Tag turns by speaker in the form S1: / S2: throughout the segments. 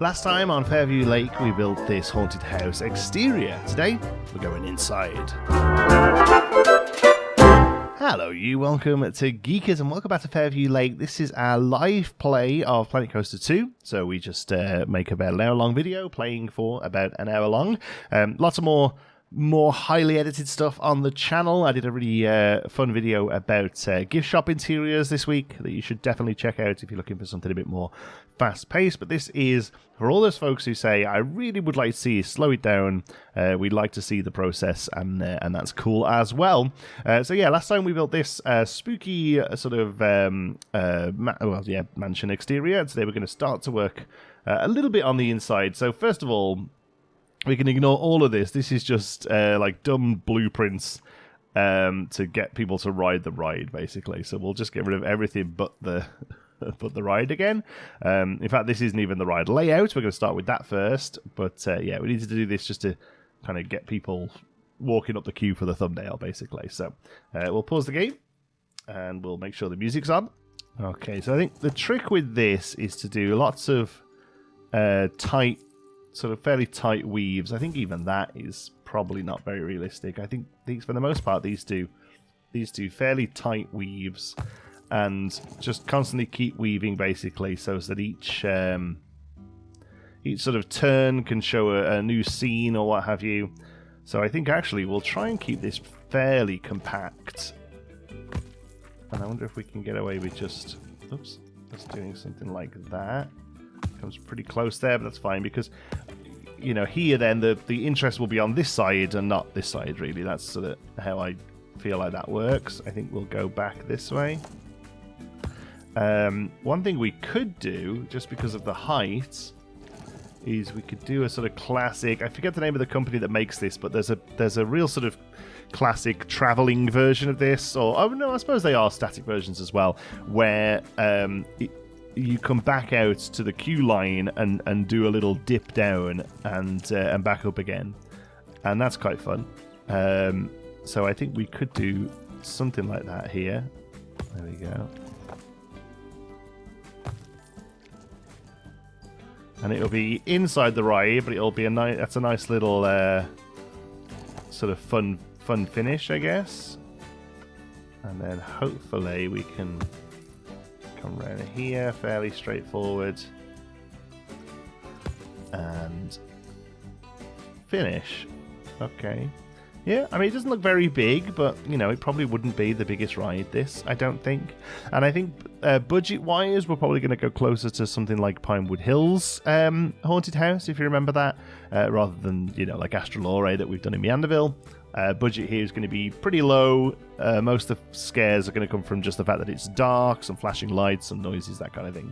S1: Last time on Fairview Lake, we built this haunted house exterior. Today, we're going inside. Hello you, welcome to Geekers and welcome back to Fairview Lake. This is our live play of Planet Coaster 2. So we just make about an hour long video, playing for about an hour long. Lots of more highly edited stuff on the channel. I did a really fun video about gift shop interiors this week that you should definitely check out if you're looking for something a bit more fast-paced. But this is for all those folks who say, I really would like to see you slow it down. We'd like to see the process, and that's cool as well. So yeah, last time we built this spooky sort of mansion exterior, and today we're going to start to work a little bit on the inside. So first of all, we can ignore all of this. This is just like dumb blueprints to get people to ride the ride, basically. So we'll just get rid of everything but the but the ride again. In fact, this isn't even the ride layout. We're going to start with that first. But yeah, we needed to do this just to kind of get people walking up the queue for the thumbnail, basically. So we'll pause the game and we'll make sure the music's on. Okay, so I think the trick with this is to do lots of tight, sort of fairly tight weaves. I think even that is probably not very realistic. I think these, for the most part, these do fairly tight weaves, and just constantly keep weaving basically, so that each sort of turn can show a new scene or what have you. So I think actually we'll try and keep this fairly compact, and I wonder if we can get away with just doing something like that. Comes pretty close there, but that's fine, because you know, here then the interest will be on this side and not this side, really. That's sort of how I feel like that works. I think we'll go back this way. One thing we could do, just because of the height, is we could do a sort of classic, I forget the name of the company that makes this, but there's a real sort of classic traveling version of this, or oh no, I suppose they are static versions as well, where you come back out to the queue line and do a little dip down and back up again, and that's quite fun. So I think we could do something like that here. There we go. And it'll be inside the ride, but it'll be that's a nice little sort of fun finish, I guess. And then hopefully we can come around here, fairly straightforward, and finish. Okay. Yeah, I mean, it doesn't look very big, but, you know, it probably wouldn't be the biggest ride, this, I don't think. And I think budget-wise, we're probably going to go closer to something like Pinewood Hills Haunted House, if you remember that, rather than, you know, like Astrolore that we've done in Meanderville. Budget here is going to be pretty low. Most of the scares are going to come from just the fact that it's dark, some flashing lights, some noises, that kind of thing.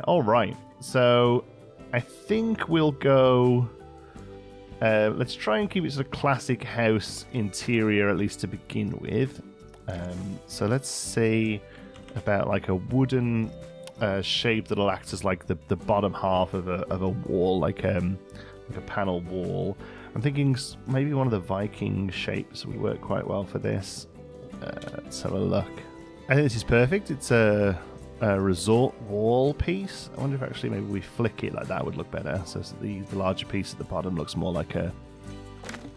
S1: All right, so I think we'll go... let's try and keep it sort of classic house interior, at least to begin with. So let's say about like a wooden shape that'll act as like the bottom half of a wall, like a panel wall. I'm thinking maybe one of the Viking shapes would work quite well for this. Let's have a look. I think this is perfect. It's a resort wall piece. I wonder if actually maybe we flick it like that would look better. So the larger piece at the bottom looks more like a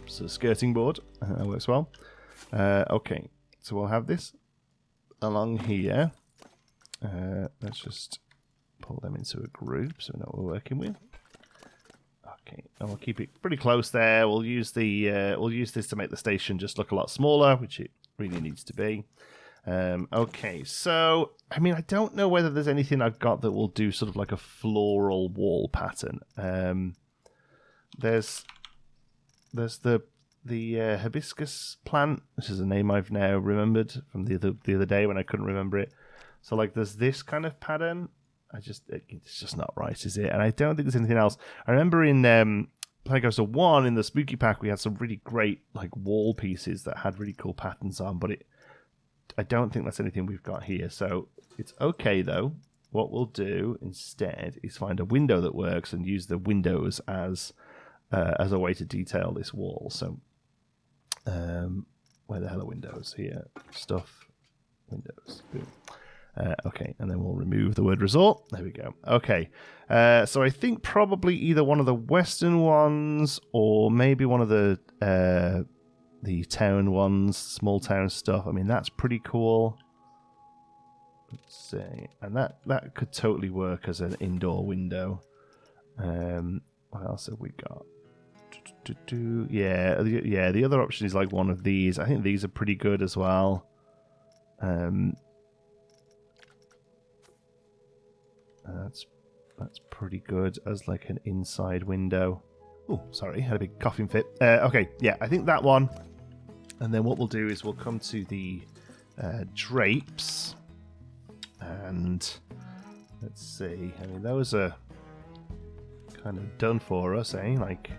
S1: sort of skirting board. That works well. Okay, so we'll have this along here. Let's just pull them into a group so we know what we're working with. Okay, and we'll keep it pretty close there. We'll use this to make the station just look a lot smaller, which it really needs to be. Okay, so I mean, I don't know whether there's anything I've got that will do sort of like a floral wall pattern. There's the hibiscus plant, which is a name I've now remembered from the other day when I couldn't remember it. So like, there's this kind of pattern. It's just not right, is it? And I don't think there's anything else. I remember in Planet Coaster 1 in the Spooky Pack, we had some really great like wall pieces that had really cool patterns on, but I don't think that's anything we've got here. So it's okay though. What we'll do instead is find a window that works and use the windows as a way to detail this wall. So where the hell are windows? Here, stuff, windows. Boom. Okay, and then we'll remove the word resort. There we go. Okay, so I think probably either one of the western ones or maybe one of the town ones, small town stuff. I mean, that's pretty cool. Let's see, and that could totally work as an indoor window. What else have we got? Yeah, the other option is like one of these. I think these are pretty good as well. That's pretty good as like an inside window. Oh, sorry, had a big coughing fit. Okay, yeah, I think that one. And then what we'll do is we'll come to the drapes. And let's see. I mean, those are kind of done for us, eh? Like,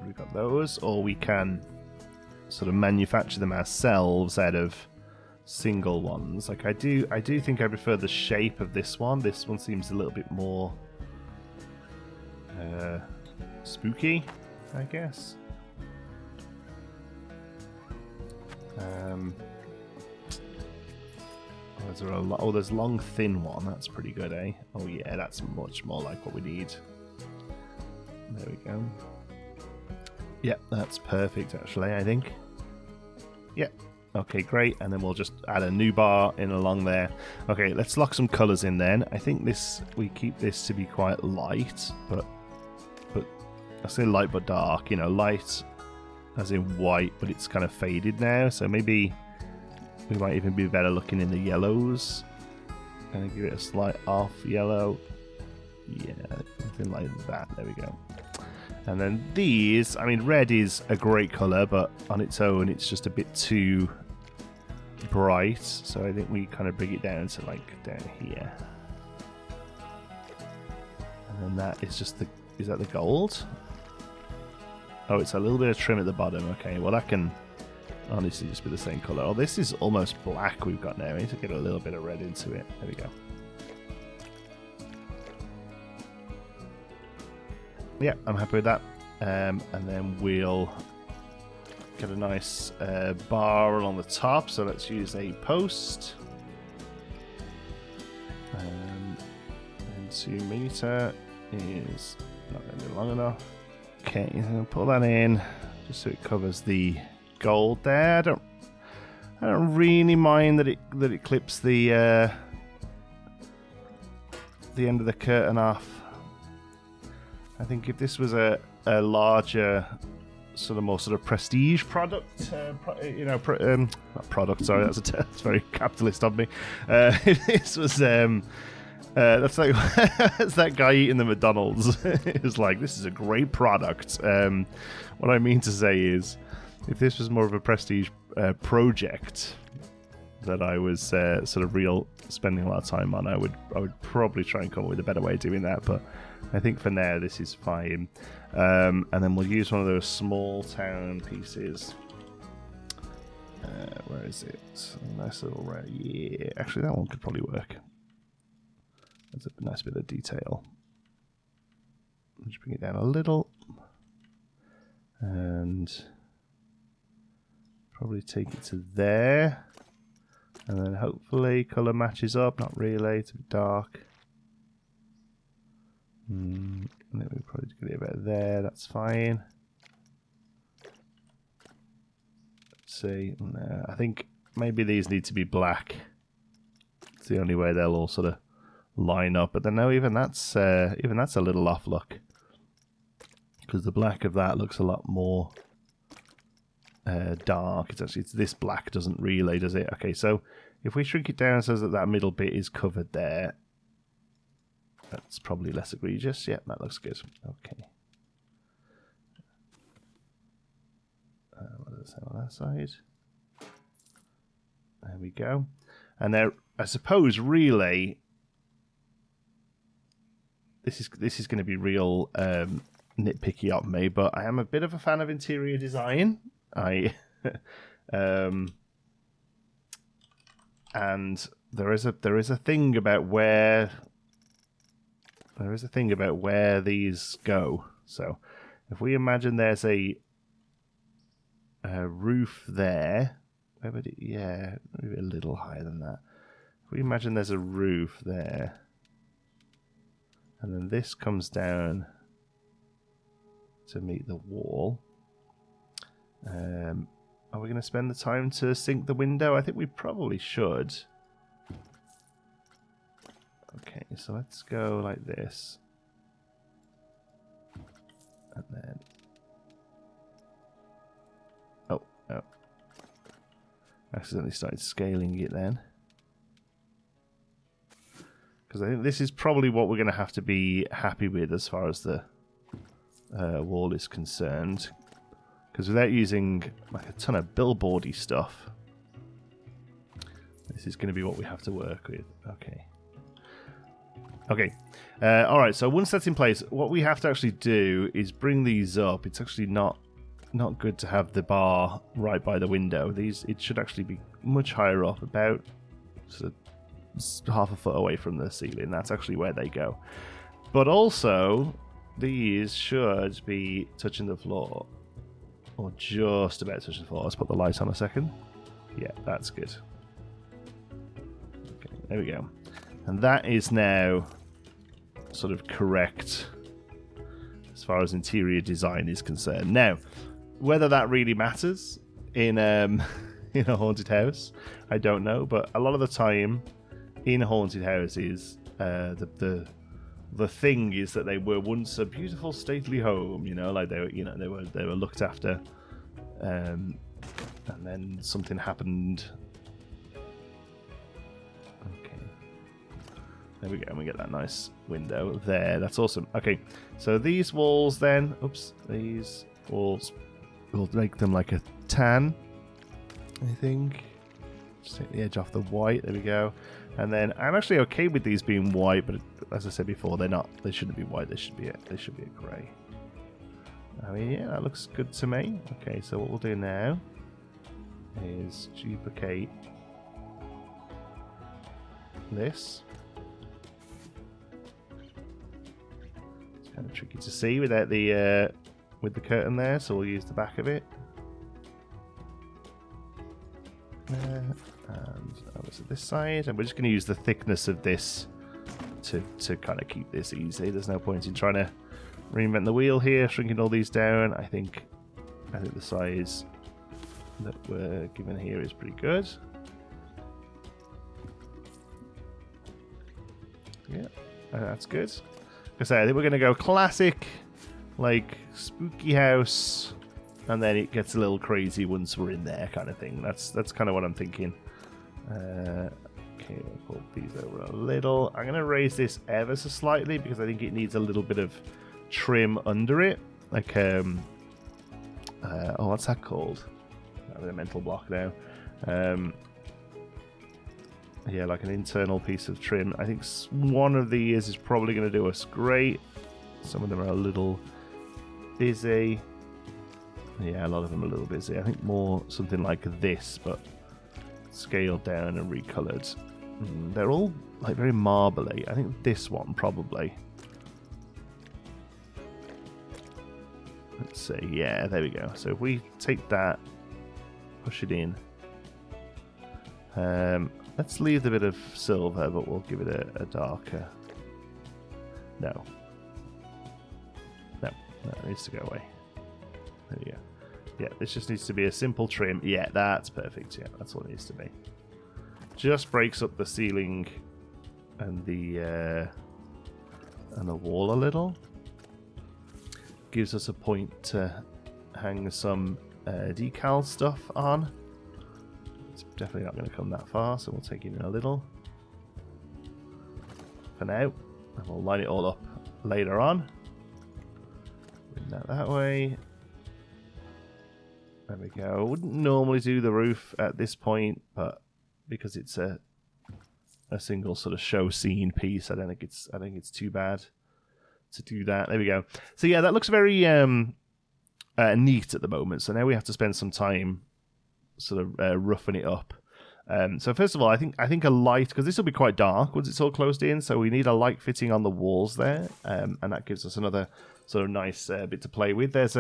S1: we've got those, or we can sort of manufacture them ourselves out of single ones. Like, I do think I prefer the shape of this one. This one seems a little bit more spooky, I guess. There's long thin one. That's pretty good, eh? Oh yeah, that's much more like what we need. There we go. Yep, that's perfect actually, I think. Yep. Okay, great. And then we'll just add a new bar in along there. Okay, let's lock some colours in then. I think we keep this to be quite light, but I say light but dark, you know, light as in white, but it's kind of faded now, so maybe we might even be better looking in the yellows. Kind of give it a slight off yellow. Yeah, something like that. There we go. And then these, I mean, red is a great colour, but on its own, it's just a bit too bright. So I think we kind of bring it down to like down here. And then that is just is that the gold? Oh, it's a little bit of trim at the bottom. Okay, well that can honestly just be the same colour. Oh, this is almost black we've got now. We need to get a little bit of red into it. There we go. Yeah, I'm happy with that. And then we'll get a nice bar along the top. So let's use a post. And 2 meter is not going to be long enough. Okay, I'm going to pull that in just so it covers the gold there. I don't really mind that it clips the end of the curtain off. I think if this was a larger, more prestige product, not product. Sorry, that's very capitalist of me. If this was that's like that's that guy eating the McDonald's. It's like, this is a great product. What I mean to say is, if this was more of a prestige project that I was spending a lot of time on, I would probably try and come up with a better way of doing that. But I think for now this is fine. And then we'll use one of those small town pieces. Where is it? A nice little red. Yeah, actually that one could probably work. That's a nice bit of detail. Just bring it down a little. And probably take it to there. And then hopefully colour matches up. Not really, it's a bit dark. And then we'll probably get it about there, that's fine. Let's see. No, I think maybe these need to be black. It's the only way they'll all sort of line up. But then no, even that's a little off look. Because the black of that looks a lot more dark. It's this black doesn't relay, does it? Okay, so if we shrink it down so that middle bit is covered there, that's probably less egregious. Yeah, that looks good. Okay. What does it say on that side? There we go. And there, I suppose, relay. This is going to be real nitpicky of me, but I am a bit of a fan of interior design. And there is a thing about where these go. So if we imagine there's a roof there. Where would it? Yeah, maybe a little higher than that. If we imagine there's a roof there, and then this comes down to meet the wall. Are we going to spend the time to sink the window? I think we probably should. Okay, so let's go like this. And then... Oh. Accidentally started scaling it then. Because I think this is probably what we're going to have to be happy with as far as the wall is concerned. Because without using like a ton of billboardy stuff, this is going to be what we have to work with. Okay. Alright, so once that's in place, what we have to actually do is bring these up. It's actually not good to have the bar right by the window. It should actually be much higher up, about sort of half a foot away from the ceiling. That's actually where they go. But also, these should be touching the floor. Or just about touching the floor. Let's put the light on a second. Yeah, that's good. Okay, there we go. And that is now sort of correct as far as interior design is concerned. Now, whether that really matters in in a haunted house, I don't know. But a lot of the time in haunted houses, the thing is that they were once a beautiful, stately home. You know, like they were looked after, and then something happened. There we go, and we get that nice window there. That's awesome. Okay, so these walls then, these walls, we'll make them like a tan, I think. Just take the edge off the white, there we go. And then I'm actually okay with these being white, but as I said before, they're not. They shouldn't be white, they should be a grey. I mean, yeah, that looks good to me. Okay, so what we'll do now is duplicate this. Kind of tricky to see without the with the curtain there, so we'll use the back of it. And over to this side, and we're just going to use the thickness of this to kind of keep this easy. There's no point in trying to reinvent the wheel here, shrinking all these down. I think the size that we're given here is pretty good. Yeah, that's good. I think we're going to go classic, like spooky house, and then it gets a little crazy once we're in there, kind of thing. That's kind of what I'm thinking. Okay, we'll pull these over a little. I'm going to raise this ever so slightly because I think it needs a little bit of trim under it. Like, what's that called? A mental block now. Yeah, like an internal piece of trim. I think one of these is probably going to do us great. Some of them are a little busy. Yeah, a lot of them are a little busy. I think more something like this, but scaled down and recolored. They're all like very marbly. I think this one probably. Let's see. Yeah, there we go. So if we take that, push it in. Let's leave the bit of silver, but we'll give it a darker. No, it needs to go away. There we go. Yeah, this just needs to be a simple trim. Yeah, that's perfect. Yeah, that's what it needs to be. Just breaks up the ceiling and the wall a little. Gives us a point to hang some decal stuff on. It's definitely not going to come that far, so we'll take it in a little for now, and we'll line it all up later on. Bring that way. There we go. I wouldn't normally do the roof at this point, but because it's a single sort of show scene piece, I think it's too bad to do that. There we go. So yeah, that looks very neat at the moment. So now we have to spend some time sort of roughing it up. So first of all, I think a light, because this will be quite dark once it's all closed in, so we need a light fitting on the walls there, and that gives us another sort of nice bit to play with. There's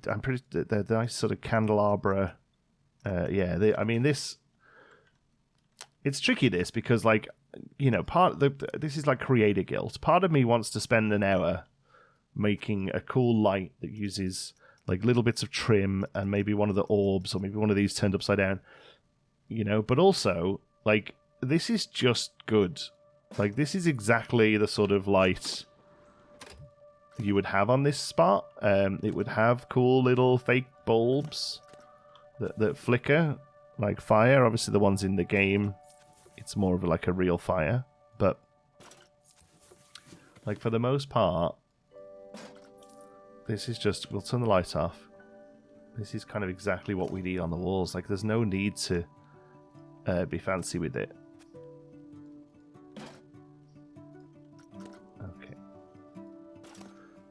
S1: I'm pretty the nice sort of candelabra. Yeah, I mean this. It's tricky this because like this is like creator guilt. Part of me wants to spend an hour making a cool light that uses like little bits of trim and maybe one of the orbs or maybe one of these turned upside down. But also like this is just good. Like this is exactly the sort of light you would have on this spot. It would have cool little fake bulbs that flicker like fire. Obviously the ones in the game, it's more of like a real fire, but like for the most part, this is just, we'll turn the light off. This is kind of exactly what we need on the walls. Like there's no need to be fancy with it. Okay.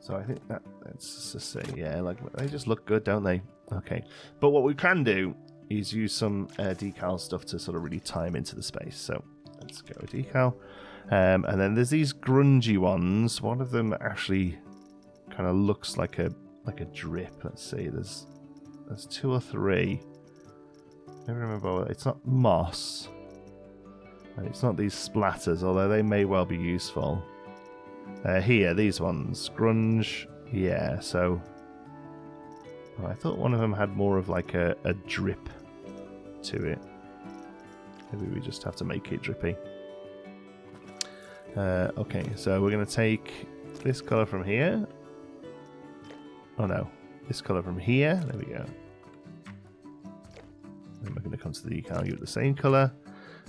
S1: So I think that's just say, yeah, like they just look good, don't they? Okay. But what we can do is use some decal stuff to sort of really tie them into the space. So let's go decal. And then there's these grungy ones. One of them actually kind of looks like a drip. Let's see. There's 2 or 3. I never remember. It's not moss. And it's not these splatters, although they may well be useful. Here, these ones. Grunge. Yeah, so I thought one of them had more of like a drip to it. Maybe we just have to make it drippy. Okay, so we're going to take this colour from here. Oh no, this colour from here. There we go. Then we're going to come to the decal, give it the same colour.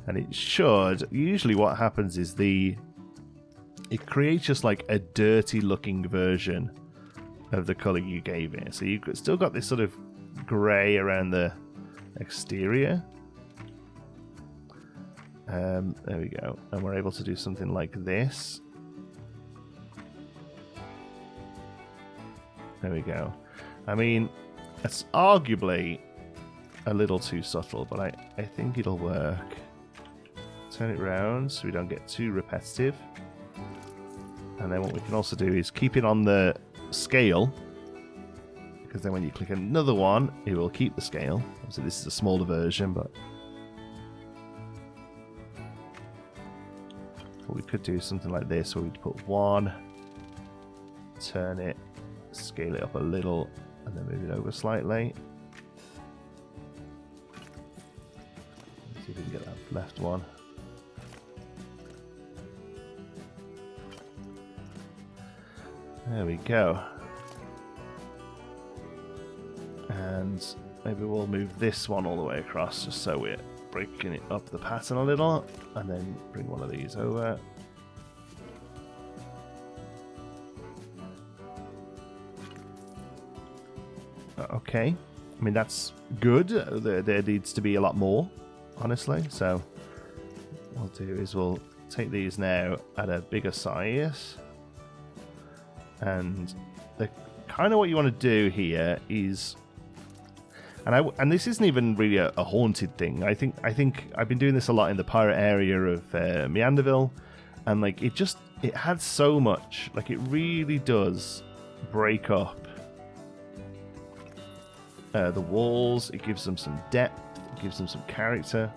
S1: And it should, usually what happens is it creates just like a dirty looking version of the colour you gave it. So you've still got this sort of grey around the exterior. There we go. And we're able to do something like this. There we go. I mean, it's arguably a little too subtle, but I think it'll work. Turn it round so we don't get too repetitive. And then what we can also do is keep it on the scale, because then when you click another one, it will keep the scale. So this is a smaller version, but we could do something like this, where we'd put 1, turn it, scale it up a little, and then move it over slightly. Let's see if we can get that left one. There we go. And maybe we'll move this one all the way across, just so we're breaking it up the pattern a little, and then bring one of these over. Okay, I mean that's good. There needs to be a lot more, honestly. So what we'll do is we'll take these now at a bigger size, and the kind of what you want to do here is, and this isn't even really a haunted thing. I think I've been doing this a lot in the pirate area of Meanderville, and like it had so much, like it really does break up the walls. It gives them some depth, it gives them some character.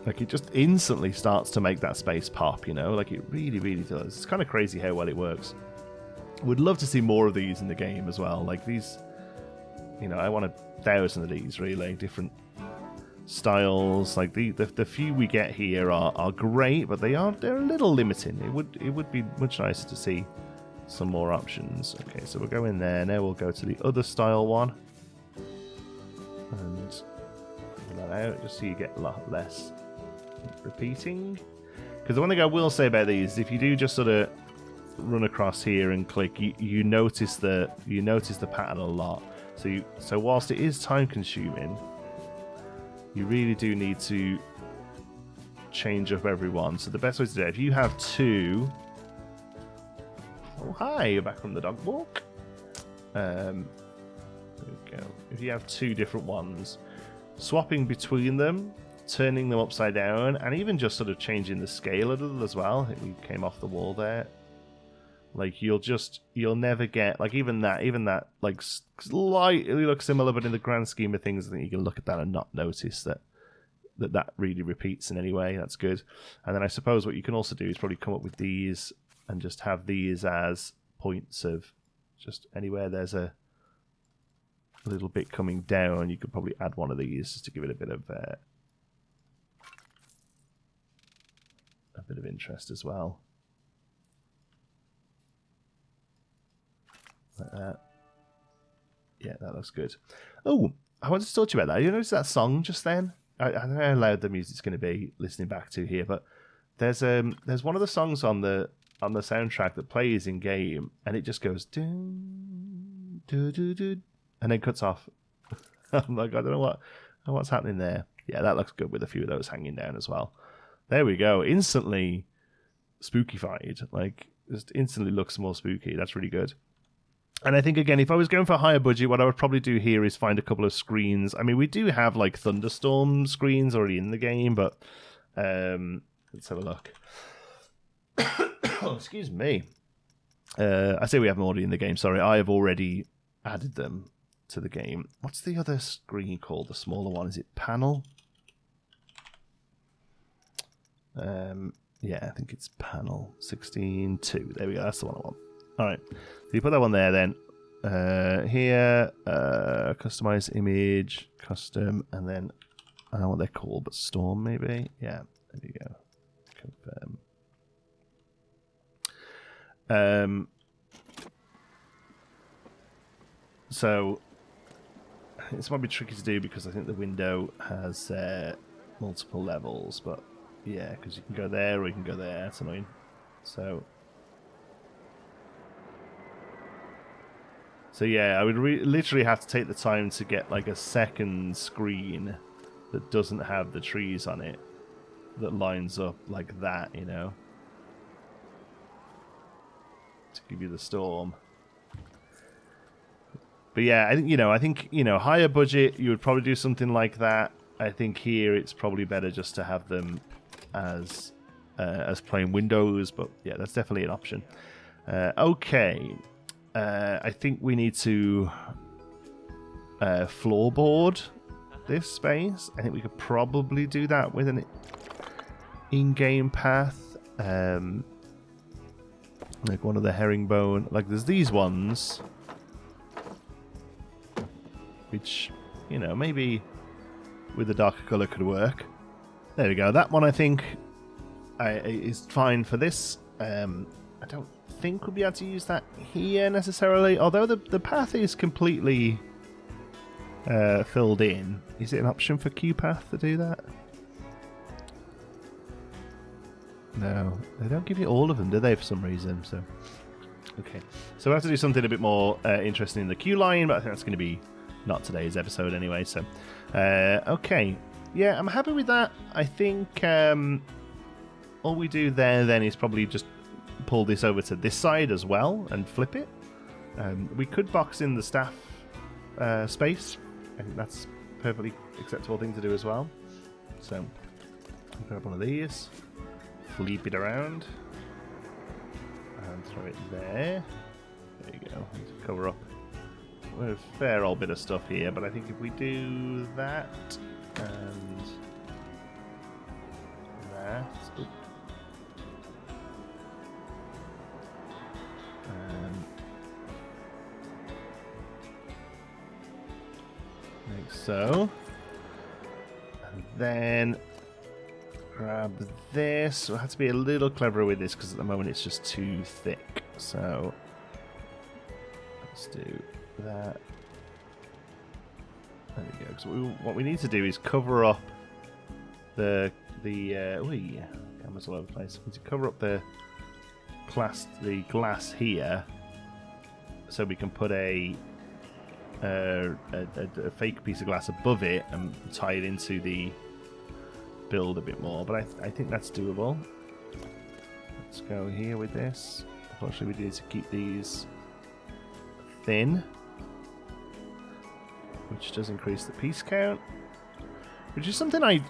S1: Like it just instantly starts to make that space pop, like it really, really does. It's kind of crazy how well it works. Would love to see more of these in the game as well. Like these, I want 1,000 of these, really, different styles. Like the few we get here are great, but they're a little limiting. It would be much nicer to see some more options. Okay, so we'll go in there. Now we'll go to the other style one. And pull that out, just so you get a lot less repeating. Because the one thing I will say about these, if you do just sort of run across here and click, you notice the pattern a lot. So whilst it is time consuming, you really do need to change up every one. So the best way to do it, if you have 2. Oh hi, you're back from the dog walk. There we go. If you have 2 different ones, swapping between them, turning them upside down, and even just sort of changing the scale a little as well. I think we came off the wall there. Like you'll never get like even that like slightly looks similar, but in the grand scheme of things, I think you can look at that and not notice that really repeats in any way. That's good. And then I suppose what you can also do is probably come up with these and just have these as points of just anywhere there's a little bit coming down. You could probably add one of these just to give it a bit of interest as well. Like that. Yeah, that looks good. Oh, I wanted to talk to you about that. You notice that song just then? I don't know how loud the music's going to be listening back to here, but there's one of the songs on the soundtrack that plays in game, and it just goes doo, doo, doo, doo, and then cuts off. I'm like, I don't know what's happening there. Yeah, that looks good with a few of those hanging down as well. There we go. Instantly spookified. Like, just instantly looks more spooky. That's really good. And I think, again, if I was going for a higher budget, what I would probably do here is find a couple of screens. I mean, we do have, like, thunderstorm screens already in the game, but let's have a look. Oh, excuse me. I say we have them already in the game. Sorry, I have already added them to the game. What's the other screen called? The smaller one? Is it panel? Yeah, I think it's panel 16.2. There we go. That's the one I want. All right. So you put that one there then. Here, customize image, custom, and then I don't know what they're called, but storm maybe. Yeah, there you go. Confirm. So this might be tricky to do because I think the window has multiple levels, but yeah, because you can go there or you can go there. That's annoying. So yeah, I would literally have to take the time to get like a second screen that doesn't have the trees on it that lines up like that, you know, to give you the storm. But yeah, I think higher budget, you would probably do something like that. I think here it's probably better just to have them as plain windows, but yeah, that's definitely an option. Okay. I think we need to floorboard this space. I think we could probably do that with an in-game path. Like one of the herringbone. Like there's these ones, which, you know, maybe with a darker colour could work. There we go. That one I think is fine for this. I don't think we'll be able to use that here necessarily, although the path is completely filled in. Is it an option for QPath to do that? No, they don't give you all of them, do they, for some reason? So okay, so we have to do something a bit more interesting in the queue line, but I think that's going to be not today's episode anyway. So okay, yeah, I'm happy with that. I think all we do there then is probably just pull this over to this side as well and flip it. We could box in the staff space. I think that's a perfectly acceptable thing to do as well. So grab one of these, flip it around, and throw it there. There you go. Cover up a fair old bit of stuff here, but I think if we do that and that. Like so. And then grab this. We'll have to be a little cleverer with this because at the moment it's just too thick. So let's do that. There we go. So what we need to do is cover up the camera's all over the place. We need to cover up the glass here, so we can put a fake piece of glass above it and tie it into the build a bit more. But I think that's doable. Let's go here with this. Unfortunately, we need to keep these thin, which does increase the piece count, which is something I,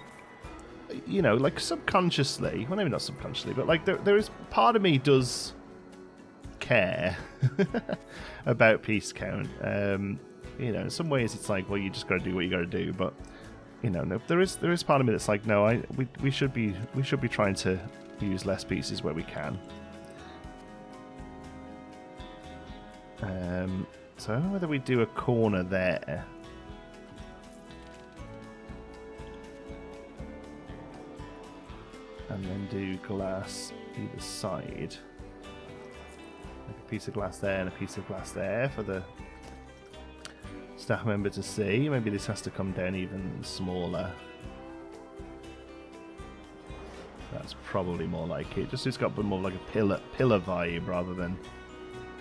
S1: like subconsciously, well maybe not subconsciously, but like there is part of me does care about piece count. You know, in some ways it's like, well, you just got to do what you got to do. But you know, no, there is part of me that's like, no, we should be trying to use less pieces where we can. So I don't know whether we do a corner there. And then do glass either side. Like a piece of glass there and a piece of glass there for the staff member to see. Maybe this has to come down even smaller. That's probably more like it. Just it's got more like a pillar vibe rather than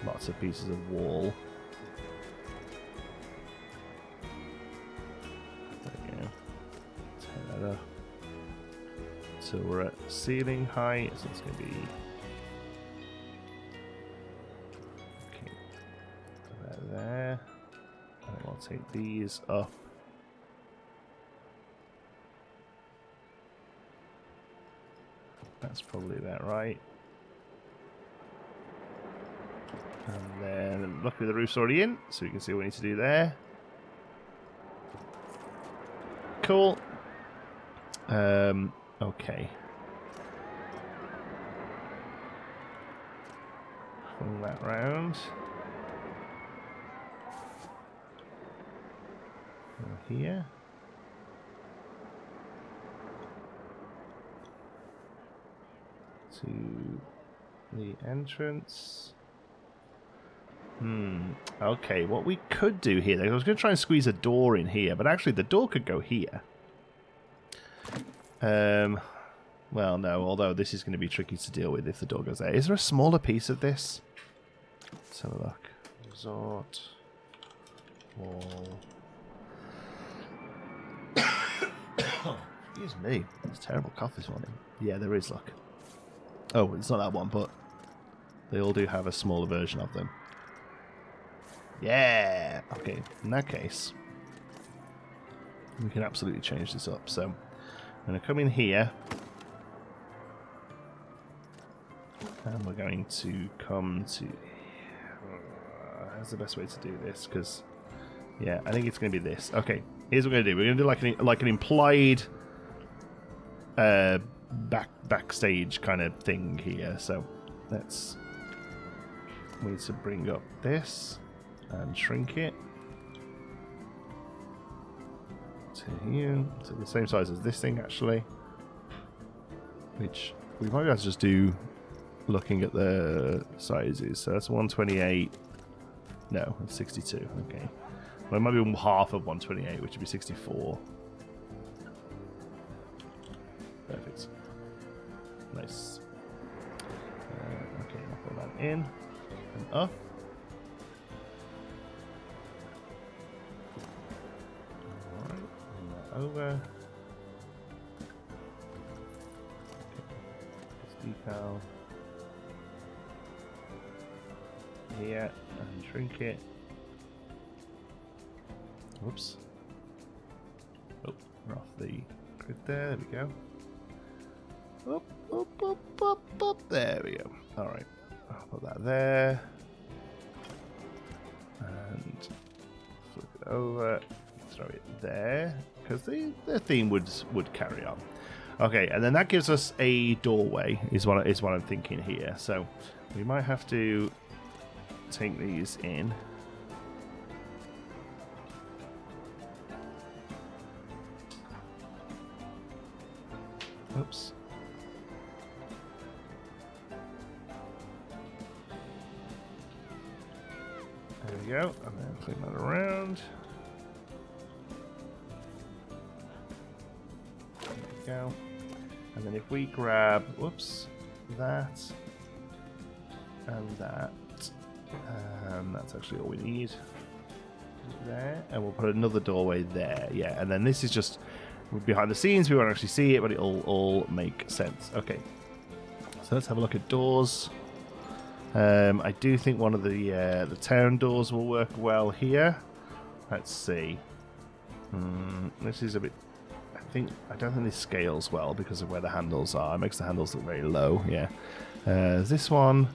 S1: lots of pieces of wall. There we go. Turn that up. So we're at ceiling height, so it's going to be... Okay. About there. And we'll take these up. That's probably about right. And then, luckily the roof's already in, so you can see what we need to do there. Cool. Okay. Pull that round. And here. To the entrance. Okay, what we could do here, I was going to try and squeeze a door in here, but actually the door could go here. Well, no, although this is going to be tricky to deal with if the door goes there. Is there a smaller piece of this? Let's have a look. Resort. Wall. Excuse me. It's a terrible cough this morning. Yeah, there is, look. Oh, it's not that one, but they all do have a smaller version of them. Yeah! Okay, in that case, we can absolutely change this up. So, I'm going to come in here. And we're going to come to... That's the best way to do this, because... Yeah, I think it's going to be this. Okay, here's what we're going to do. We're going to do like an implied... backstage kind of thing here. So, let's... We need to bring up this and shrink it to here, to the same size as this thing actually, which we might be able to just do looking at the sizes. So that's 128. No, it's 62. Okay, well, it might be half of 128, which would be 64. Perfect. Nice. Okay, I'll put that in and up. Over. Okay. This decal here and shrink it. Whoops. Oh, we're off the grid there. There we go. Up, up, up, up, up. There we go. Alright. I'll put that there. And flip it over. Throw it there. Because the theme would carry on. Okay, and then that gives us a doorway, is what I'm thinking here. So we might have to take these in. Oops. There we go, and then flip that around. Go. And then if we grab, whoops, that and that, that's actually all we need there, and we'll put another doorway there. Yeah, and then this is just behind the scenes. We won't actually see it, but it'll all make sense. Okay, so let's have a look at doors. I do think one of the town doors will work well here. Let's see. This is a bit. I don't think this scales well because of where the handles are. It makes the handles look very low. Yeah. This one.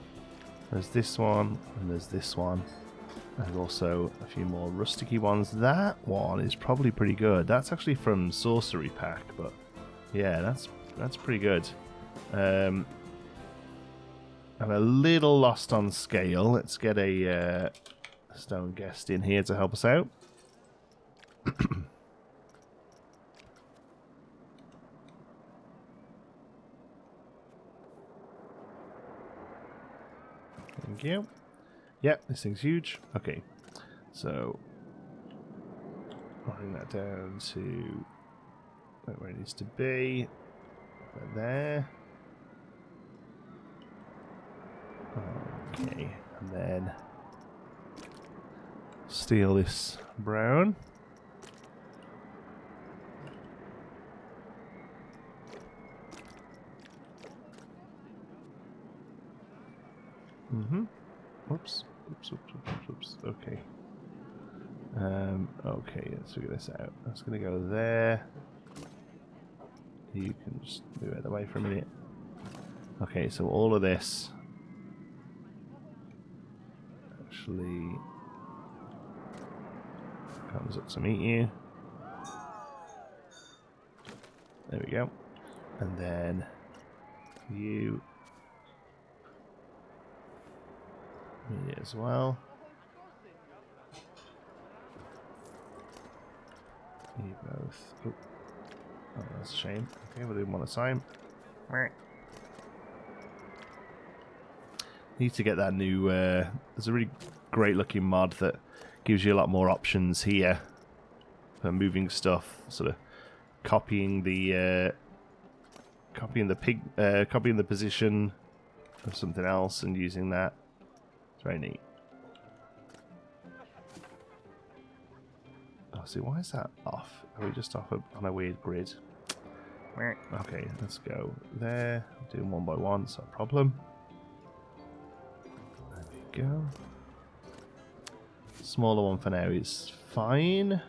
S1: There's this one, and there's this one. And also a few more rusticy ones. That one is probably pretty good. That's actually from Sorcery Pack, but yeah, that's pretty good. I'm a little lost on scale. Let's get a stone guest in here to help us out. Thank you. Yep, this thing's huge. Okay, so I'll bring that down to where it needs to be. Right there. Okay, and then steal this brown. Whoops. Oops. Okay. Okay, let's figure this out. That's gonna go there. You can just move it away for a minute. Okay, so all of this actually comes up to meet you. There we go. And then you me as well. You both. Oh, that's a shame. Okay, we'll do one at a time. Need to get that new. There's a really great looking mod that gives you a lot more options here for moving stuff. Sort of copying the position of something else and using that. It's very neat. Oh, see, why is that off? Are we just off on a weird grid? Okay, let's go there. Do them one by one, it's not a problem. There we go. Smaller one for now is fine. And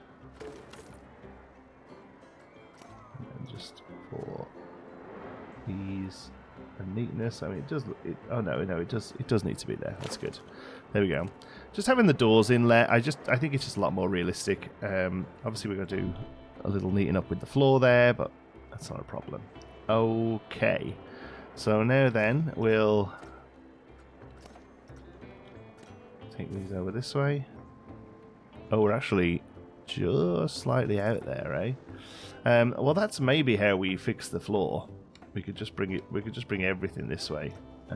S1: then just for ease and neatness. I mean, it does. Oh no, it does need to be there. That's good. There we go. Just having the doors inlet. I think it's just a lot more realistic. Obviously, we're going to do a little neaten up with the floor there, but that's not a problem. Okay. So now then, we'll take these over this way. Oh, we're actually just slightly out there, eh? Well, that's maybe how we fix the floor. We could just bring it. We could just bring everything this way. It's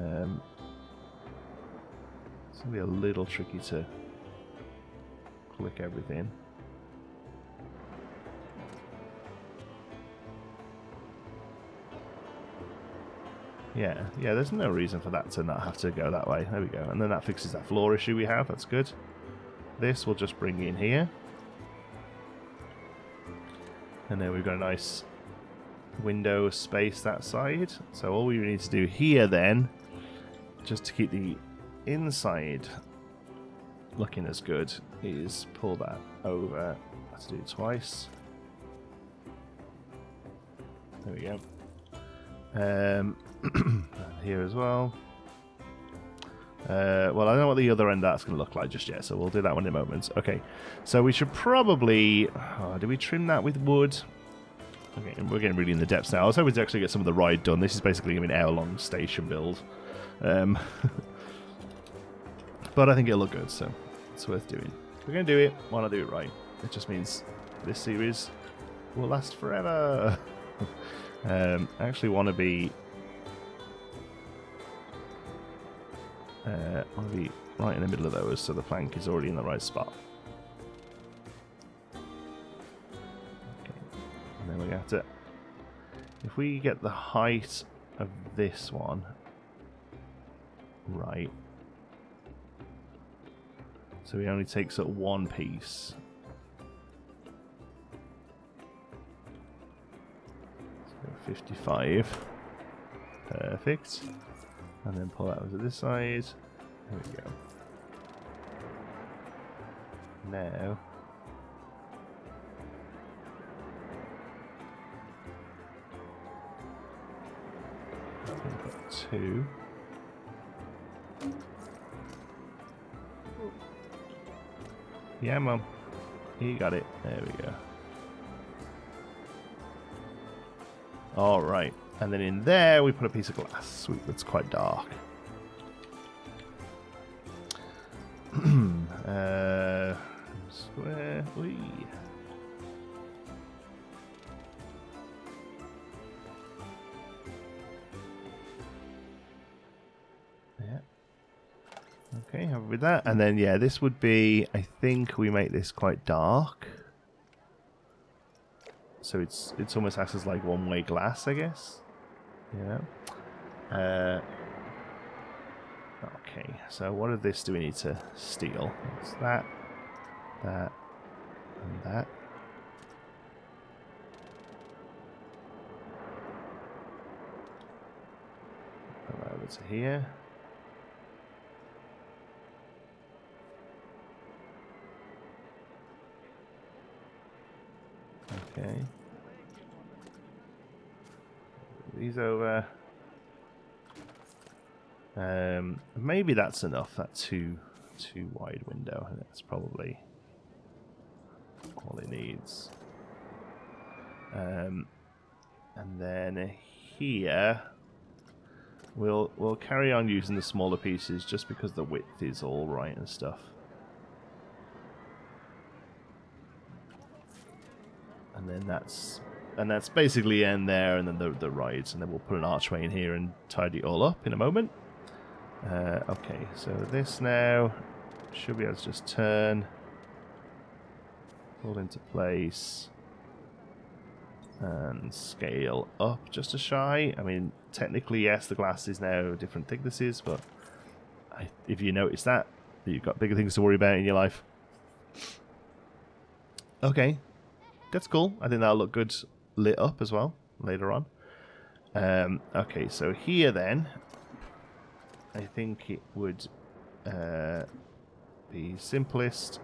S1: gonna be a little tricky to click everything. Yeah. There's no reason for that to not have to go that way. There we go. And then that fixes that floor issue we have. That's good. This we'll just bring in here, and then we've got a nice window space that side. So all we need to do here then, just to keep the inside looking as good, is pull that over. Let's do it twice. There we go. And here as well. Well, I don't know what the other end of that's going to look like just yet, so we'll do that one in a moment. Okay, so we should probably... do we trim that with wood? Okay, and we're getting really in the depths now. I was hoping to actually get some of the ride done. This is basically going to be an hour-long station build. But I think it'll look good, so it's worth doing. If we're going to do it, why not do it right? It just means this series will last forever. I actually want to be... right in the middle of those, so the plank is already in the right spot. Okay, and then we have to... If we get the height of this one right, so he only takes up one piece. So 55. Perfect. And then pull that over to this side. There we go. Now, we've got two. Yeah, Mum. You got it. There we go. All right. And then in there, we put a piece of glass. Sweet, that's quite dark. Square. Whee. Yeah. Okay, happy with that. And then, yeah, this would be, I think we make this quite dark. So it's almost acts as like one-way glass, I guess. Yeah. Okay, so what of this do we need to steal? It's that, that, and that. Put that over to here. Okay. These over. Maybe that's enough. That too wide window. That's probably all it needs. And then here we'll carry on using the smaller pieces just because the width is all right and stuff. And then that's basically end there, and then the rides, and then we'll put an archway in here and tidy it all up in a moment. Okay, so this now should be able to just turn, hold into place, and scale up just a shy. I mean, technically, yes, the glass is now different thicknesses, but if you notice that, you've got bigger things to worry about in your life. Okay, that's cool. I think that'll look good lit up as well later on. Okay, so here then, I think it would be simplest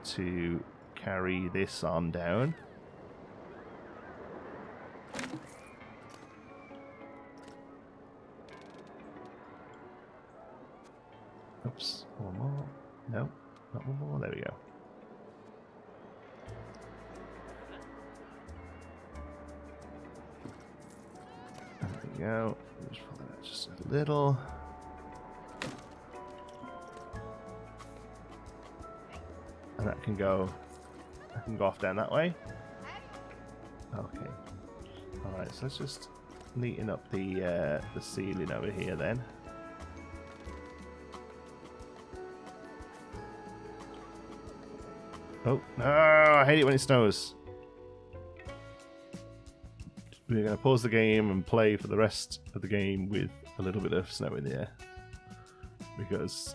S1: to carry this on down. Oops, one more. No, not one more. There we go. There we go. Just pull that out just a little. And that can go off down that way. Okay. Alright, so let's just neaten up the ceiling over here then. Oh, no, I hate it when it snows. We're going to pause the game and play for the rest of the game with a little bit of snow in the air. Because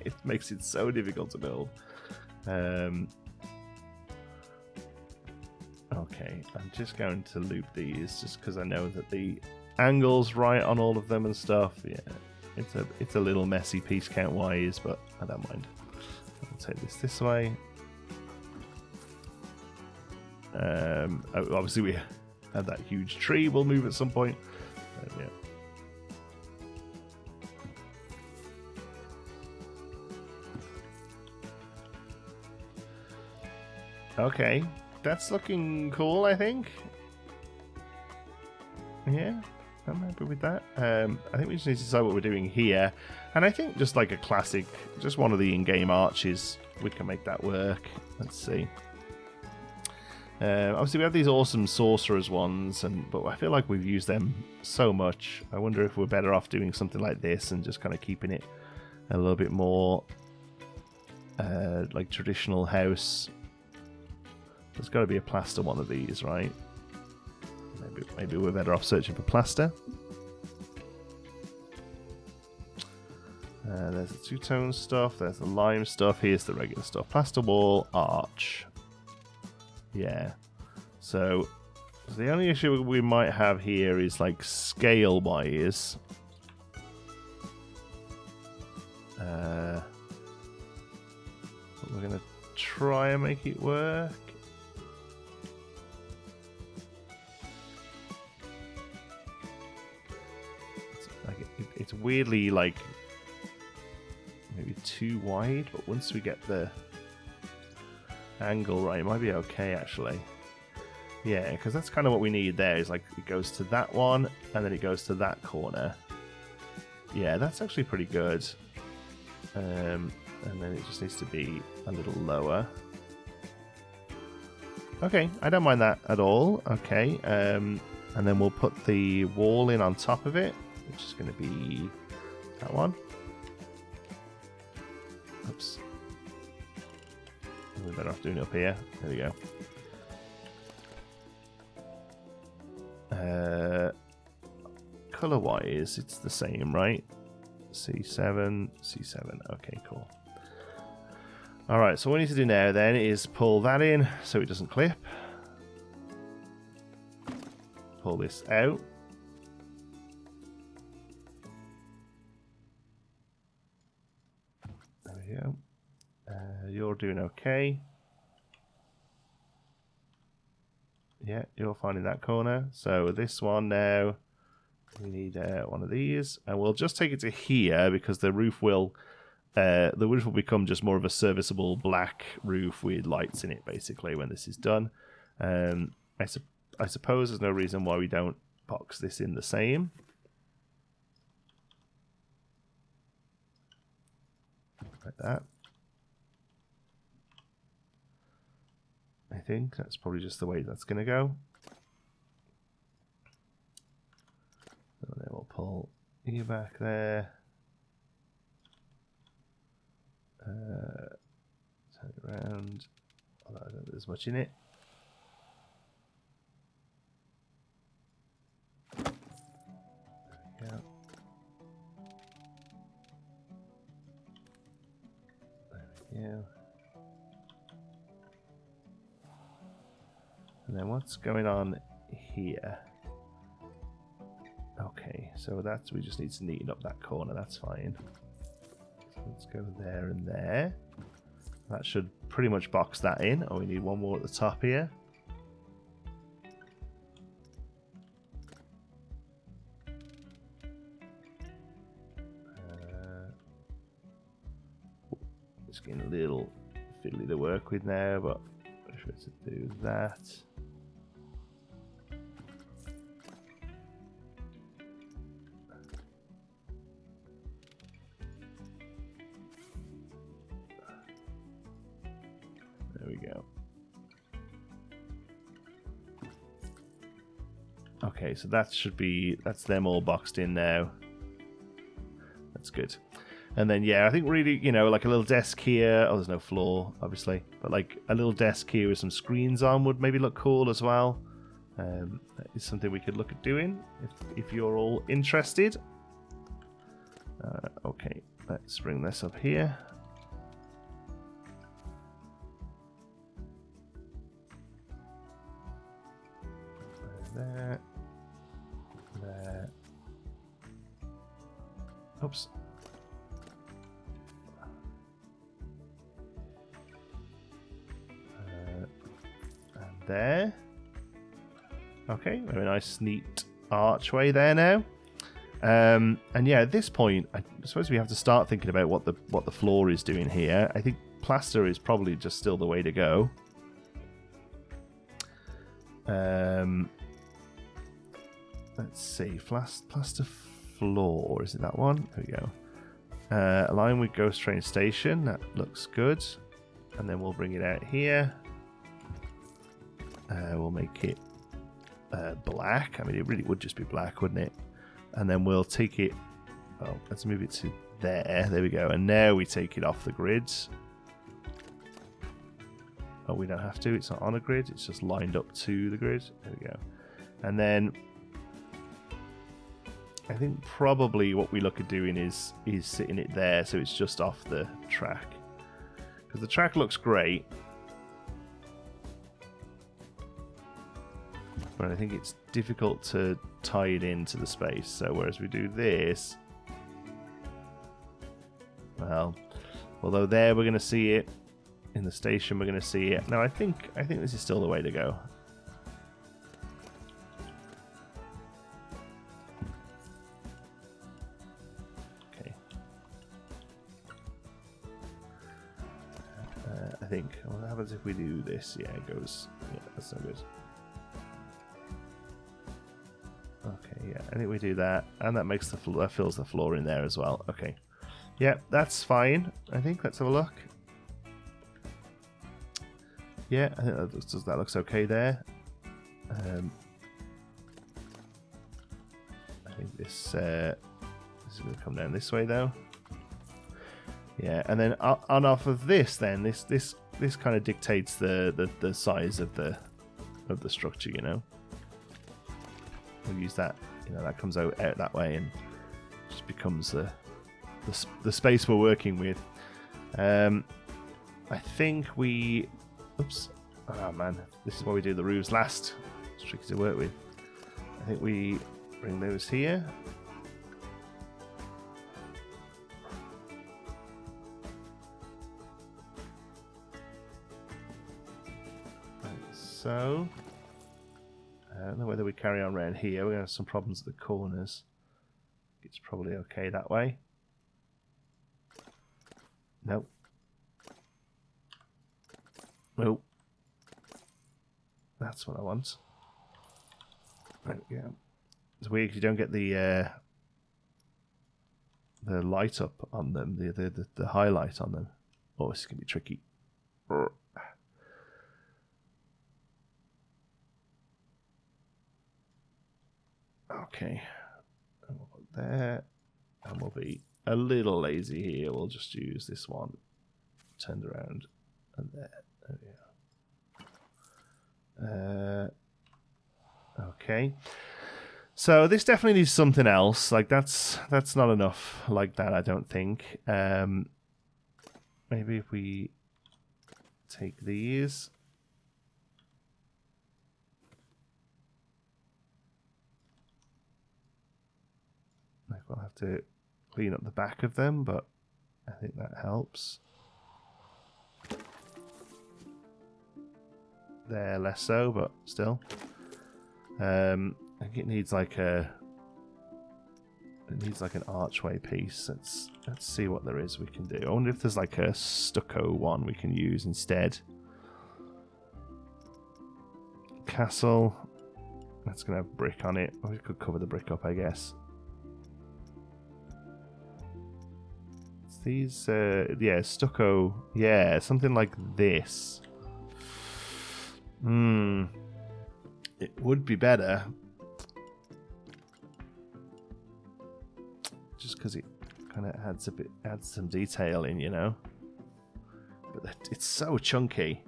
S1: it makes it so difficult to build. Okay, I'm just going to loop these just because I know that the angle's right on all of them and stuff. Yeah, it's a little messy piece count wise, but I don't mind. I'll take this way. Obviously we have that huge tree we'll move at some point. Yeah. Okay, that's looking cool, I think. Yeah, I'm happy with that. I think we just need to decide what we're doing here. And I think just like a classic, just one of the in-game arches, we can make that work. Let's see. Obviously, we have these awesome sorcerers ones, but I feel like we've used them so much. I wonder if we're better off doing something like this and just kind of keeping it a little bit more like traditional house. There's got to be a plaster one of these, right? Maybe we're better off searching for plaster. There's the two-tone stuff. There's the lime stuff. Here's the regular stuff. Plaster wall, arch. Yeah. So the only issue we might have here is like scale-wise. But we're going to try and make it work. It's weirdly like maybe too wide, but once we get the angle right, it might be okay actually. Yeah, because that's kind of what we need there, is like it goes to that one and then it goes to that corner. Yeah, that's actually pretty good. And then it just needs to be a little lower. Okay, I don't mind that at all. Okay, and then we'll put the wall in on top of it, which is going to be that one. Oops. We're better off doing it up here. There we go. Color-wise, it's the same, right? C7, C7. Okay, cool. Alright, so what we need to do now then is pull that in so it doesn't clip. Pull this out. There we go. You're doing okay. Yeah, you're finding that corner. So this one now, we need one of these, and we'll just take it to here because the roof will become just more of a serviceable black roof with lights in it, basically, when this is done. I suppose there's no reason why we don't box this in the same. Like that. I think that's probably just the way that's going to go. And then we'll pull you back there. Turn it around. Although I don't think there's much in it. There we go. There we go. And then what's going on here? Okay, so that's, we just need to neaten up that corner, that's fine. So let's go there and there. That should pretty much box that in. Oh, we need one more at the top here. It's getting a little fiddly to work with now, but I'm sure to do that. There we go. Okay, so that should be, that's them all boxed in now. That's good. And then, yeah, I think really, you know, like a little desk here. Oh, there's no floor, obviously. But like a little desk here with some screens on would maybe look cool as well. That is something we could look at doing if you're all interested. Okay, let's bring this up here. There. There. Oops. And there. Okay, we have a nice neat archway there now. And yeah, at this point, I suppose we have to start thinking about what the floor is doing here. I think plaster is probably just still the way to go. Let's see, plaster floor, is it that one? There we go. Align with Ghost Train Station, that looks good. And then we'll bring it out here. We'll make it black. I mean, it really would just be black, wouldn't it? And then we'll take it, oh, let's move it to there. There we go. And now we take it off the grids. Oh, we don't have to. It's not on a grid. It's just lined up to the grid. There we go. And then I think probably what we look at doing is sitting it there so it's just off the track. Because the track looks great. But I think it's difficult to tie it into the space. So whereas we do this, well, although there we're going to see it, in the station we're going to see it. No, I think this is still the way to go. Okay. think. What happens if we do this? Yeah, it goes. Yeah, that's no good. Okay, yeah, I think we do that, and that makes the floor, that fills the floor in there as well. Okay, yeah, that's fine. I think. Let's have a look. Yeah, I think that looks okay there. I think this is going to come down this way though. Yeah, and then on off of this, then this kind of dictates the size of the structure. You know. We'll use that, you know, that comes out that way and just becomes the space we're working with. I think we... Oops. Oh, man. This is why we do the roofs last. It's tricky to work with. I think we bring those here. Like so. I don't know whether we carry on around here. We're going to have some problems at the corners. It's probably okay that way. Nope. Nope. That's what I want. There we go. It's weird because you don't get the light up on them, the highlight on them. Oh, this is going to be tricky. Okay, and we'll put there, and we'll be a little lazy here. We'll just use this one turned around, and there we go. Okay, so this definitely needs something else. Like that's not enough like that, I don't think. Maybe if we take these. We'll have to clean up the back of them, but I think that helps. There, less so, but still. I think it needs like an archway piece. Let's see what there is we can do. I wonder if there's like a stucco one we can use instead. Castle. That's gonna have brick on it. We could cover the brick up, I guess. These, yeah, stucco, yeah, something like this. It would be better. Just because it kind of adds some detail in, you know. But it's so chunky.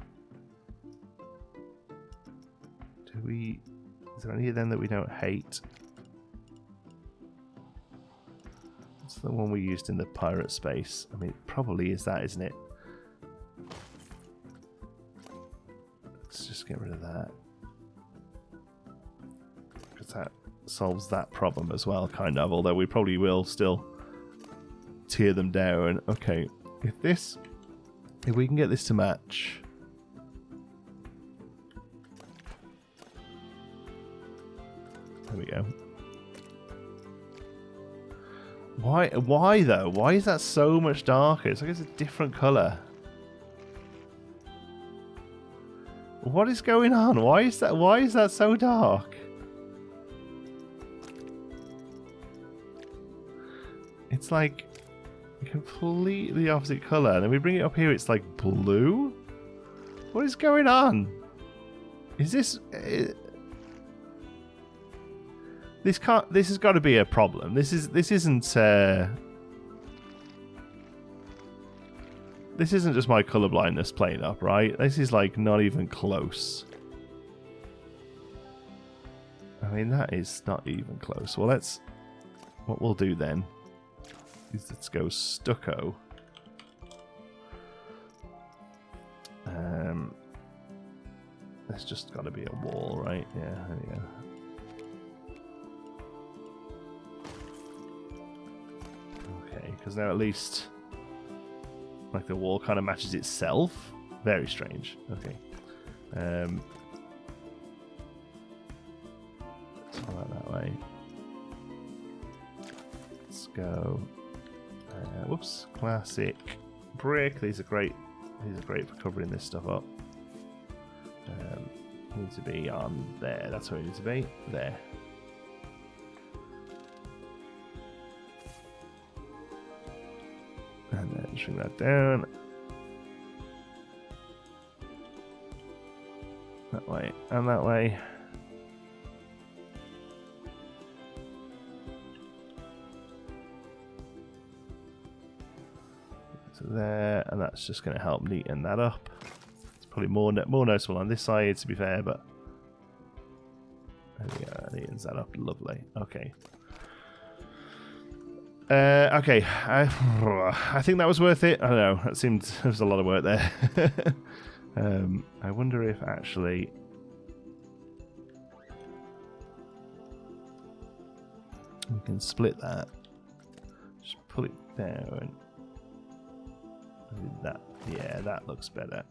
S1: Is there any of them that we don't hate? It's the one we used in the pirate space. I mean, it probably is that, isn't it? Let's just get rid of that. Because that solves that problem as well, kind of. Although we probably will still tear them down. Okay, if we can get this to match... There we go. Why though? Why is that so much darker? It's like it's a different colour. What is going on? Why is that so dark? It's like completely opposite colour. And then we bring it up here, it's like blue? What is going on? Is this... This has got to be a problem. This isn't just my color blindness playing up, right? This is like not even close. I mean, that is not even close. Well, what we'll do then is let's go stucco. There's just got to be a wall, right? Yeah, there we go. Because now at least like the wall kind of matches itself. Very strange. Okay. Let's go that way. Let's go. Whoops. Classic brick. These are great These are great for covering this stuff up. Need to be on there. That's where it needs to be. There. And then shrink that down. That way and that way. So there, and that's just going to help neaten that up. Probably more noticeable on this side, to be fair, but there we go. That neatens that up. Lovely. Okay. Okay. I think that was worth it. I don't know. That seemed there was a lot of work there. I wonder if actually we can split that. Just pull it down. That. Yeah, that looks better.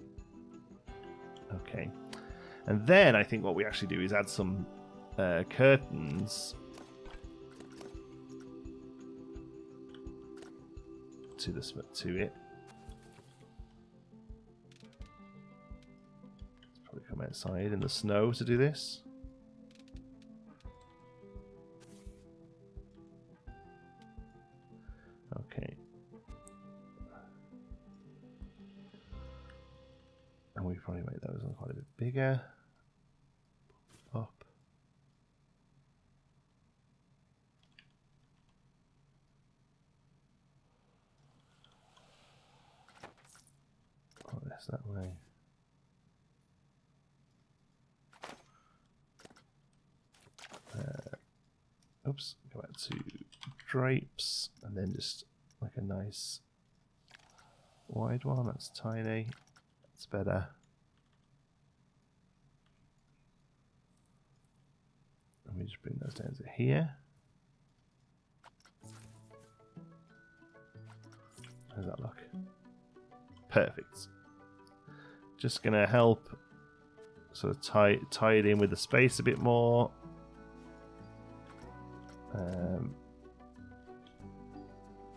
S1: Okay, and then I think what we actually do is add some curtains to it. Let's probably come outside in the snow to do this. Okay. And we probably make those one quite a bit bigger. Up. Oh, this that way. Oops. Go back to drapes, and then just like a nice wide one. That's tiny. It's better. And we just bring those down to here. How does that look? Perfect. Just gonna help sort of tie it in with the space a bit more.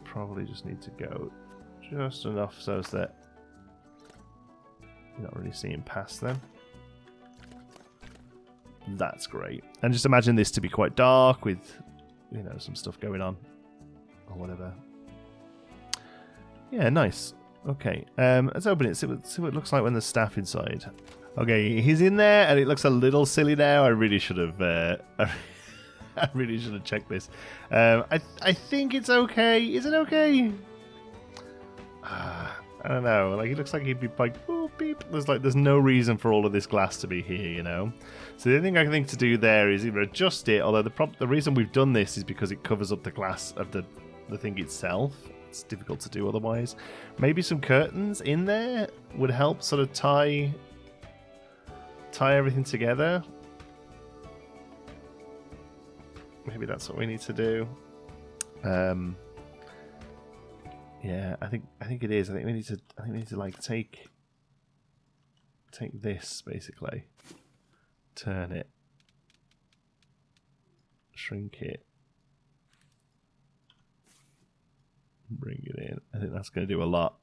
S1: Probably just need to go just enough so that you're not really seeing past them. That's great. And just imagine this to be quite dark with, you know, some stuff going on or whatever. Yeah, nice. Okay, let's open it. See what it looks like when there's staff inside. Okay, he's in there, and it looks a little silly now. I really should have. I really should have checked this. I think it's okay. Is it okay? I don't know. Like, it looks like he'd be like, oh, beep. There's no reason for all of this glass to be here, you know. So the only thing I think to do there is either adjust it. Although the reason we've done this is because it covers up the glass of the thing itself. It's difficult to do otherwise. Maybe some curtains in there would help sort of tie everything together. Maybe that's what we need to do. Yeah, I think it is. I think we need to like take this basically, turn it, shrink it, bring it in. I think that's going to do a lot.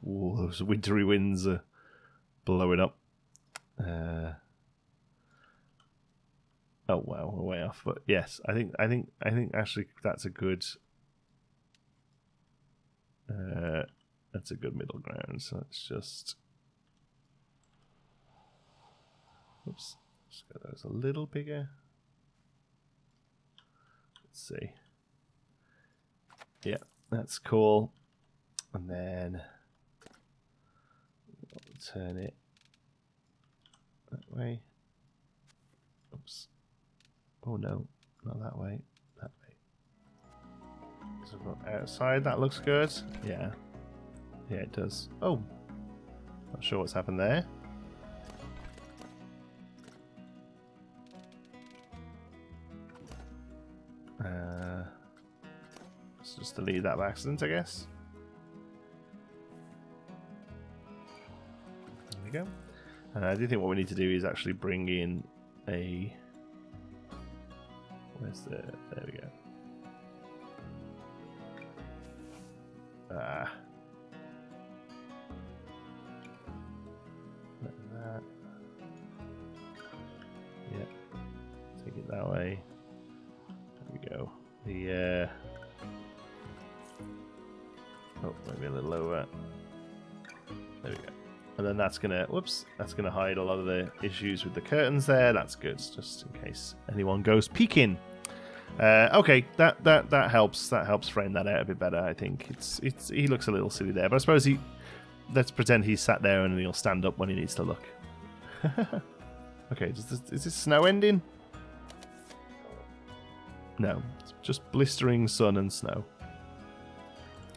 S1: Whoa, those wintry winds are blowing up. Oh wow, we're way off. But yes, I think actually that's a good middle ground. So let's just oops, just get those a little bigger. Let's see. Yeah, that's cool. And then we'll turn it that way. Oops. Oh no, not that way. That way. So from outside, that looks good. Yeah. Yeah, it does. Oh. Not sure what's happened there. Let's just delete that by accident, I guess. There we go. And I do think what we need to do is actually bring in a... Where's the... There we go. Like that. Yeah. Take it that way. There we go. The oh, maybe a little lower. There we go. And then that's gonna, whoops, that's gonna hide a lot of the issues with the curtains there. That's good, just in case anyone goes peeking. Okay, that helps. That helps frame that out a bit better. I think he looks a little silly there, but I suppose let's pretend he's sat there and he'll stand up when he needs to look. Okay, is this snow ending? No, it's just blistering sun and snow.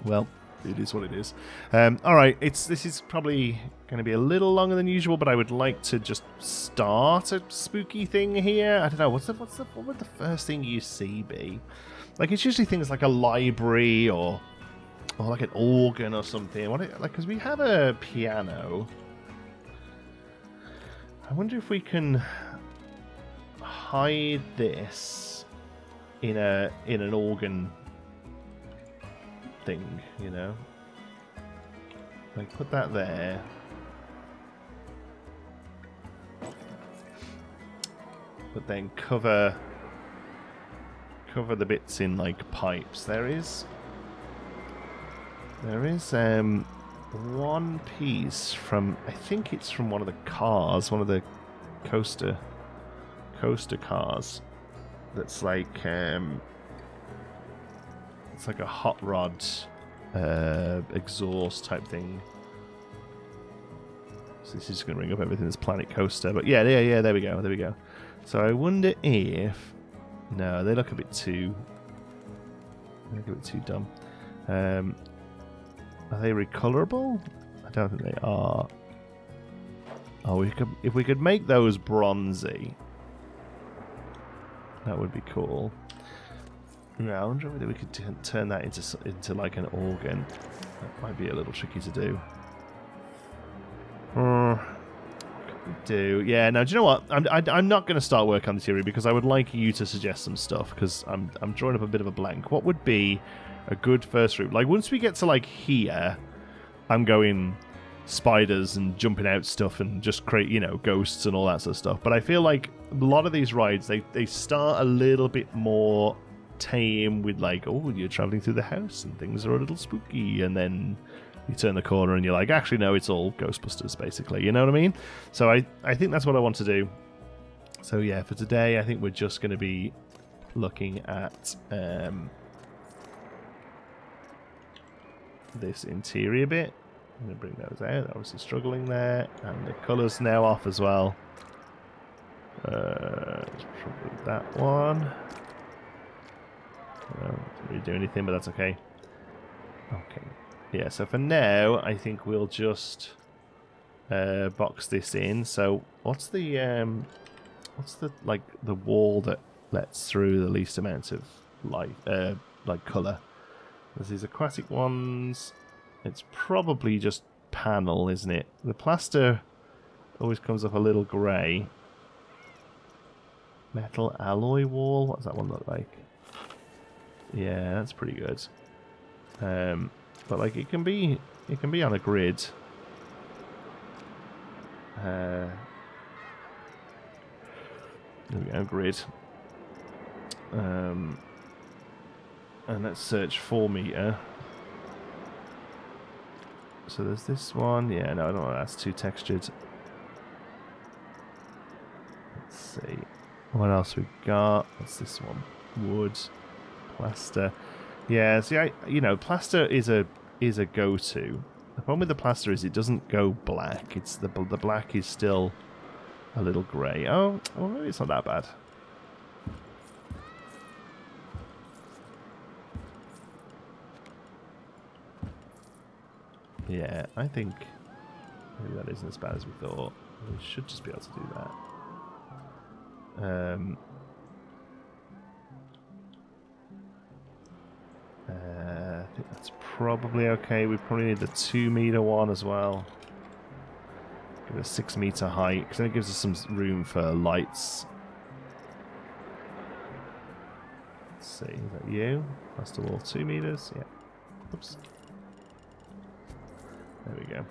S1: Well, it is what it is. All right, this is probably going to be a little longer than usual, but I would like to just start a spooky thing here. I don't know. What would the first thing you see be? Like, it's usually things like a library or like an organ or something. Because we have a piano. I wonder if we can hide this in an organ thing, you know, like put that there, but then cover the bits in like pipes. There is one piece from, I think it's from one of the cars, one of the coaster cars, that's like it's like a hot rod exhaust type thing. So this is going to bring up everything that's Planet Coaster. But yeah, there we go. So I wonder if... No, they look a bit too dumb. Are they recolorable? I don't think they are. Oh, if we could make those bronzy, that would be cool. Yeah, I wonder whether we could turn that into like an organ. That might be a little tricky to do. What could we do? Yeah, no, do you know what? I'm not going to start work on the theory because I would like you to suggest some stuff because I'm drawing up a bit of a blank. What would be a good first route? Like, once we get to like here, I'm going spiders and jumping out stuff and just create, you know, ghosts and all that sort of stuff. But I feel like a lot of these rides, they start a little bit more tame with like, oh, you're traveling through the house and things are a little spooky, and then you turn the corner and you're like, actually no, it's all Ghostbusters basically, you know what I mean? So I think that's what I want to do. So yeah, for today I think we're just going to be looking at this interior bit. I'm going to bring those out, obviously struggling there, and the colours now off as well. It's probably that one. Didn't really do anything, but that's okay. Okay. Yeah, so for now, I think we'll just box this in. So what's the like the wall that lets through the least amount of light, like colour? There's these aquatic ones. It's probably just panel, isn't it? The plaster always comes up a little grey. Metal alloy wall. What does that one look like? Yeah, that's pretty good. But like it can be on a grid. There we go, grid. And let's search 4 meter. So there's this one. Yeah, no, I don't know. That's too textured. Let's see. What else we got? What's this one? Wood. Plaster. Yeah, see, plaster is a go-to. The problem with the plaster is it doesn't go black. It's the black is still a little grey. Oh, well, maybe it's not that bad. Yeah, I think maybe that isn't as bad as we thought. We should just be able to do that. I think that's probably okay. We probably need the 2 meter one as well. Give it a 6 meter height, because then it gives us some room for lights. Let's see, is that you? Plaster wall 2 meters? Yeah. Oops. There we go.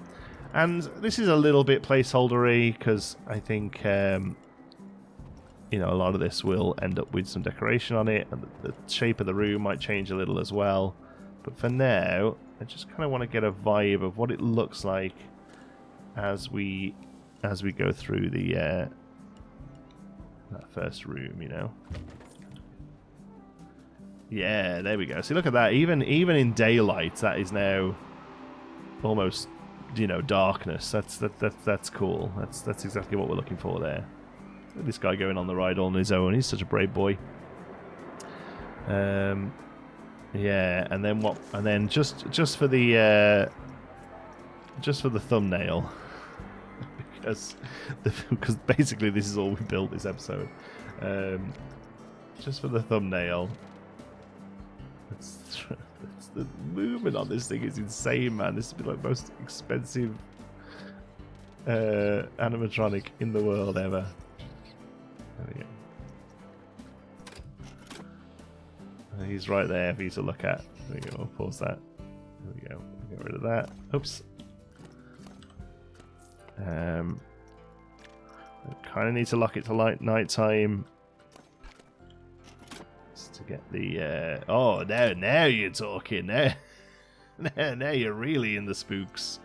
S1: And this is a little bit placeholdery because I think, you know, a lot of this will end up with some decoration on it, and the shape of the room might change a little as well. But for now, I just kind of want to get a vibe of what it looks like as we go through the that first room, you know. Yeah, there we go. See, look at that. Even in daylight, that is now almost, you know, darkness. That's cool. That's exactly what we're looking for there. Look at this guy going on the ride all on his own. He's such a brave boy. Yeah, and then what? And then just for the thumbnail, because basically this is all we built this episode. Just for the thumbnail. The movement on this thing is insane, man. This would be like the most expensive animatronic in the world ever. There we go. He's right there for you to look at. There we go. We'll pause that. There we go. We'll get rid of that. Oops. I kind of need to lock it to night time. To get the oh, now you're talking. Now you're really in the spooks.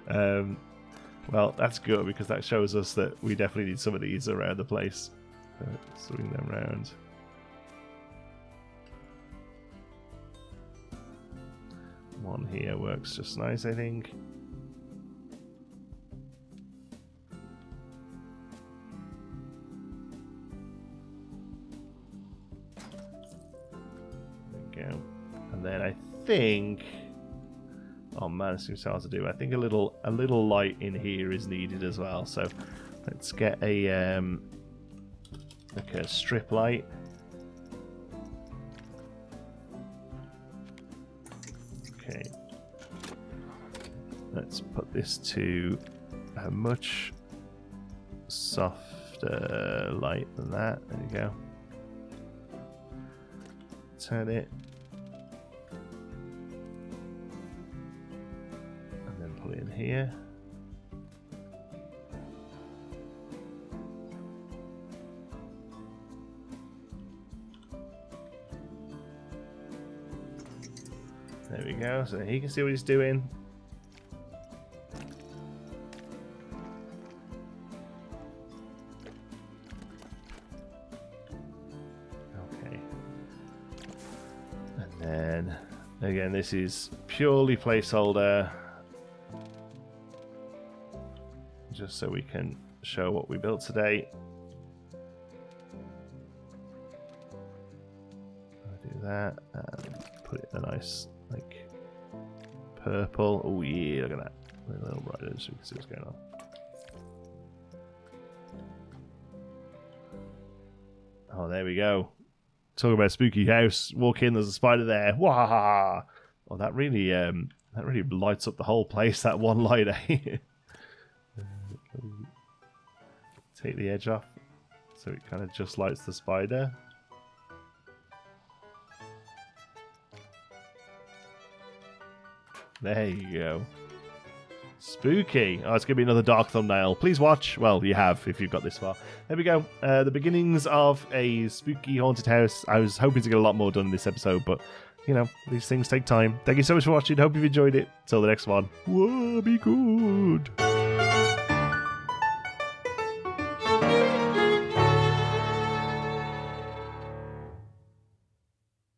S1: Well, that's good because that shows us that we definitely need some of these around the place. Swing them around. One here works just nice, I think. And then I think, oh man, it's too hard to do. I think a little light in here is needed as well. So let's get a like a strip light. Okay, let's put this to a much softer light than that. There you go. Turn it. In here. There we go, so he can see what he's doing. Okay. And then, again, this is purely placeholder. Just so we can show what we built today. I'll do that and put it in a nice, like, purple. Oh yeah, look at that. A little brighter so we can see what's going on. Oh, there we go. Talk about a spooky house. Walk in, there's a spider there. Wah! Oh, that really lights up the whole place. That one light, eh? Take the edge off so it kind of just lights the spider. There you go. Spooky. Oh, it's going to be another dark thumbnail. Please watch. Well, you have if you've got this far. There we go. The beginnings of a spooky haunted house. I was hoping to get a lot more done in this episode, but, you know, these things take time. Thank you so much for watching. Hope you've enjoyed it. Till the next one. Whoa, be good.